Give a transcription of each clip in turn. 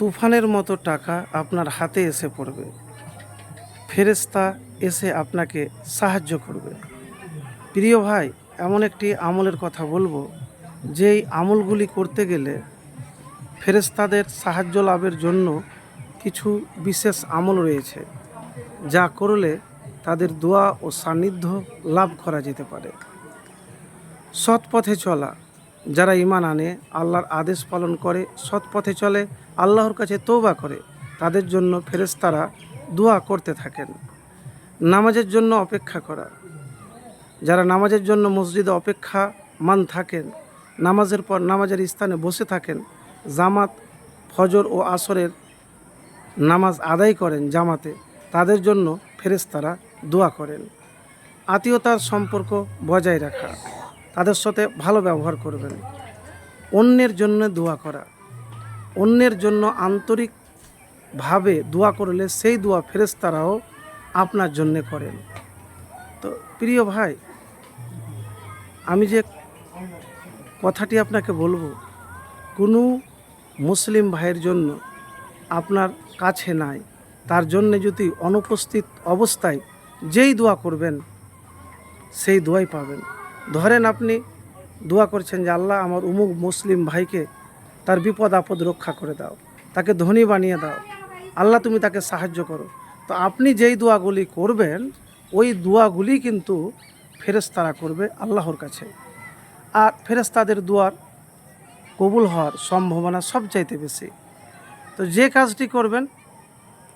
তুফানের মতো টাকা আপনার হাতে এসে পড়বে। ফেরেশতা এসে আপনাকে সাহায্য করবে। প্রিয় ভাই, এমন একটি আমলের কথা বলবো, যেই আমলগুলি করতে গেলে ফেরেশতাদের সাহায্য লাভের জন্য কিছু বিশেষ আমল রয়েছে, যা করলে তাদের দোয়া ও সান্নিধ্য লাভ করা যেতে পারে। সৎ পথে চলা, যারা ঈমান আনে, আল্লাহর আদেশ পালন করে, সৎ পথে চলে, আল্লাহর কাছে তওবা করে, তাদের জন্য ফেরেশতারা দোয়া করতে থাকেন। নামাজের জন্য অপেক্ষা করা, যারা নামাজের জন্য মসজিদে অপেক্ষামান থাকেন, নামাজের পর নামাজের স্থানে বসে থাকেন, জামাত, ফজর ও আসরের নামাজ আদায় করেন জামাতে, তাদের জন্য ফেরেশতারা দোয়া করেন। আত্মীয়তার সম্পর্ক বজায় রাখা, তাদের সাথে ভালো ব্যবহার করবেন। অন্যের জন্য দোয়া করা, অন্যের জন্য আন্তরিকভাবে দোয়া করলে সেই দোয়া ফেরেশতারাও আপনার জন্য করেন। তো প্রিয় ভাই, আমি যে কথাটি আপনাকে বলবো, কোনো মুসলিম ভাইয়ের জন্য আপনার কাছে নাই, তার জন্যে যদি অনুপস্থিত অবস্থায় যেই দোয়া করবেন সেই দোয়াই পাবেন। ধরেন আপনি দোয়া করছেন যে আল্লাহ আমার উমুক মুসলিম ভাইকে তার বিপদ আপদ রক্ষা করে দাও, তাকে ধনী বানিয়ে দাও, আল্লাহ তুমি তাকে সাহায্য করো। তো আপনি যেই দোয়াগুলি করবেন ওই দোয়াগুলি কিন্তু ফেরেশতারা করবে আল্লাহর কাছে। আর ফেরেশতাদের দোয়ার কবুল হওয়ার সম্ভাবনা সবচাইতে বেশি। তো যে কাজটি করবেন,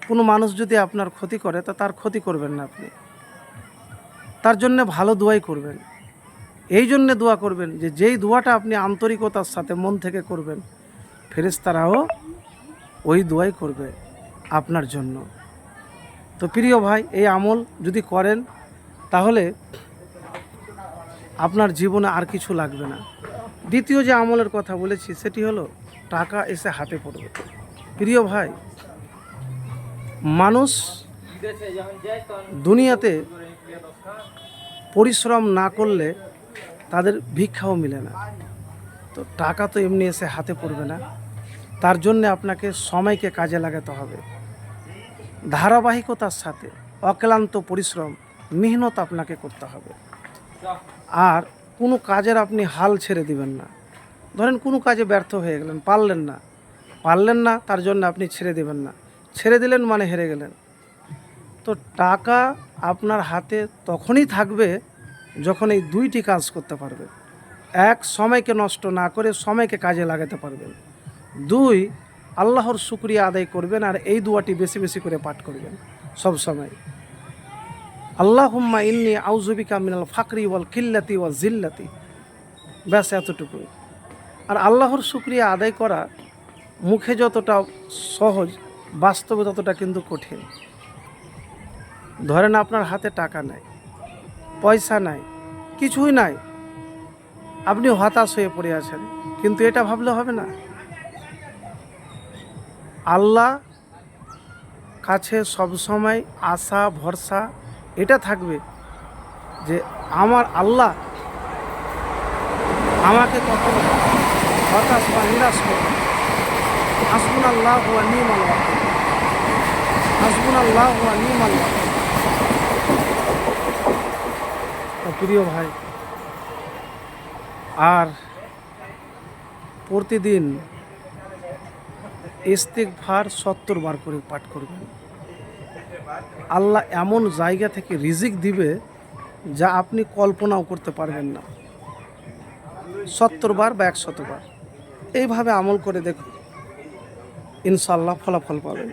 কোনো মানুষ যদি আপনার ক্ষতি করে তা তার ক্ষতি করবেন না, আপনি তার জন্য ভালো দোয়াই করবেন। এই জন্যে দোয়া করবেন যে যেই দোয়াটা আপনি আন্তরিকতার সাথে মন থেকে করবেন, ফেরেশতারাও ওই দোয়াই করবে আপনার জন্য। তো প্রিয় ভাই, এই আমল যদি করেন তাহলে আপনার জীবনে আর কিছু লাগবে না। দ্বিতীয় যে আমলের কথা বলেছি সেটি হলো টাকা এসে হাতে পড়বে। প্রিয় ভাই, মানুষ দুনিয়াতে পরিশ্রম না করলে তাদের ভিক্ষাও মিলে না। তো টাকা তো এমনি এসে হাতে পড়বে না, তার জন্য আপনাকে সময়কে কাজে লাগাতে হবে। ধারাবাহিকতার সাথে অক্লান্ত পরিশ্রম, মেহনত আপনাকে করতে হবে। আর কোনো কাজের আপনি হাল ছেড়ে দিবেন না। ধরেন কোনো কাজে ব্যর্থ হয়ে গেলেন, পারলেন না, তার জন্য আপনি ছেড়ে দেবেন না। ছেড়ে দিলেন মানে হেরে গেলেন। তো টাকা আপনার হাতে তখনই থাকবে যখন এই দুইটি কাজ করতে পারবেন। এক, সময়কে নষ্ট না করে সময়কে কাজে লাগাতে পারবেন। দুই, আল্লাহর শুকরিয়া আদায় করবেন আর এই দোয়াটি বেশি বেশি করে পাঠ করবেন সব সময়। আল্লাহুম্মা ইন্নী আউযু বিকা মিনাল ফাকরি ওয়াল কিল্লাতি ওয়াল জিল্লাতি। ব্যাস এতটুকু। আর আল্লাহর শুকরিয়া আদায় করা মুখে যতটা সহজ, বাস্তবে ততটা কিন্তু কঠিন। ধরেন আপনার হাতে টাকা নাই, পয়সা নাই, কিছুই নাই, আপনি হতাশ হয়ে পড়ে আছেন, কিন্তু এটা ভাবলে হবে না। আল্লাহ কাছে সবসময় আশা ভরসা এটা থাকবে যে আমার আল্লাহ আমাকে কখনো হতাশ বা নিরাশ করবে না। হাসবুনাল্লাহু ওয়া নি'মাল ওয়াকিল, হাসবুনাল্লাহু ওয়া নি'মাল ওয়াকিল। প্রিয় ভাই, আর প্রতিদিন ইস্তিগফার 70 বার করে পাঠ করবেন। আল্লাহ এমন জায়গা থেকে রিজিক দিবে যা আপনি কল্পনাও করতে পারবেন না। 70 বার বা 100 বার এইভাবে আমল করে দেখুন, ইনশাআল্লাহ ফলাফল পাবেন।